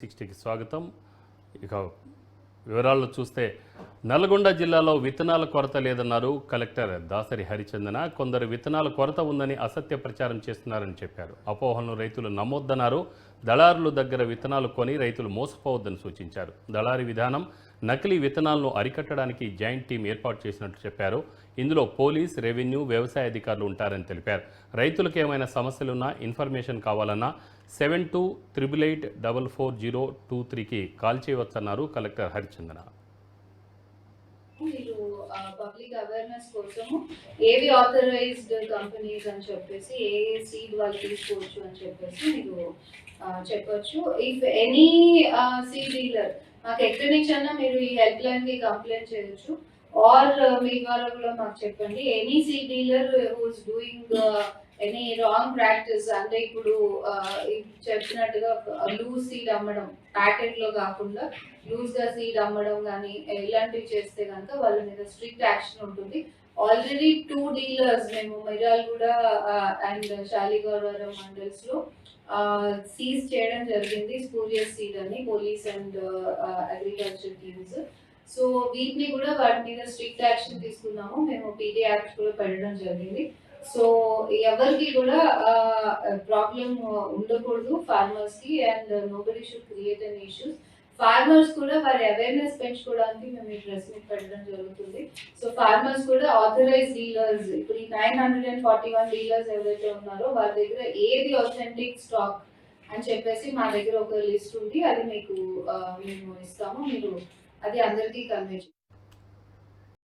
60కి స్వాగతం. ఇక వివరాల్లో చూస్తే నల్గొండ జిల్లాలో విత్తనాల కొరత లేదన్నారు కలెక్టర్ దాసరి హరిచందన. కొందరు విత్తనాల కొరత ఉందని అసత్య ప్రచారం చేస్తున్నారని చెప్పారు. అపోహలను రైతులు నమ్మొద్దన్నారు. దళారుల దగ్గర విత్తనాలు కొని రైతులు మోసపోవద్దని సూచించారు. దళారీ విధానం నకిలీ విత్తనాలను అరికట్టడానికి జాయింట్ టీం ఏర్పాటు చేసినట్లు చెప్పారు. ఇందులో పోలీస్, రెవెన్యూ, వ్యవసాయ అధికారులు ఉంటారని తెలిపారు. రైతులకు ఏమైనా సమస్యలున్నా, ఇన్ఫర్మేషన్ కావాలన్నా 7288444023కి కాల్ చేయవచ్చన్నారు కలెక్టర్ హరిచందన. మీరు పబ్లిక్ అవేర్నెస్ కోసము ఏవి ఆథరైజ్డ్ కంపెనీస్ అని చెప్పేసి ఏ సీడ్ వాళ్ళు తీసుకోవచ్చు అని చెప్పేసి మీరు చెప్పొచ్చు. ఇఫ్ ఎనీ సీడ్ డీలర్ మాకు ఎక్కడి నుంచి అన్నా మీరు ఈ హెల్ప్ లైన్కి కంప్లైంట్ చేయొచ్చు, ఆర్ మీ ద్వారా కూడా మాకు చెప్పండి. Any seed dealer who's doing any wrong practice, అంటే ఇప్పుడు చెప్పినట్టుగా లూజ్ సీడ్ అమ్మడం, ప్యాకెట్ లో కాకుండా లూజ్ గా సీడ్ అమ్మడం కానీ ఇలాంటివి చేస్తే కనుక వాళ్ళ మీద స్ట్రిక్ట్ యాక్షన్ ఉంటుంది. ఆల్రెడీ 2 డీలర్స్ మేము మిర్యాలగూడ అండ్ శాలిగౌరవరం మండల్స్ లో సీజ్ చేయడం జరిగింది. స్పూరియస్ సీడ్ అని police and agriculture teams. So వీటిని కూడా వాటి మీద స్ట్రిక్ట్ యాక్షన్ తీసుకున్నాము. మేము పీడీ యాక్ట్ కూడా పెట్టడం జరిగింది. సో ఎవరికి కూడా ప్రాబ్లం ఉండకూడదు ఫార్మర్స్ కి, and nobody should create an issues. Farmers కూడా వారి అవేర్నెస్ పెంచుకోవడానికి మేము ఈ ప్రెస్ మీట్ పెట్టడం జరుగుతుంది. సో ఫార్మర్స్ కూడా ఆథరైజ్ డీలర్స్, ఇప్పుడు ఈ 941 డీలర్స్ ఎవరైతే ఉన్నారో వాళ్ళ దగ్గర ఏది ఆథెంటిక్ స్టాక్ అని చెప్పేసి మా దగ్గర ఒక లిస్ట్ ఉంది, అది మీకు మేము ఇస్తాము. మీరు అది అందరికీ కన్వే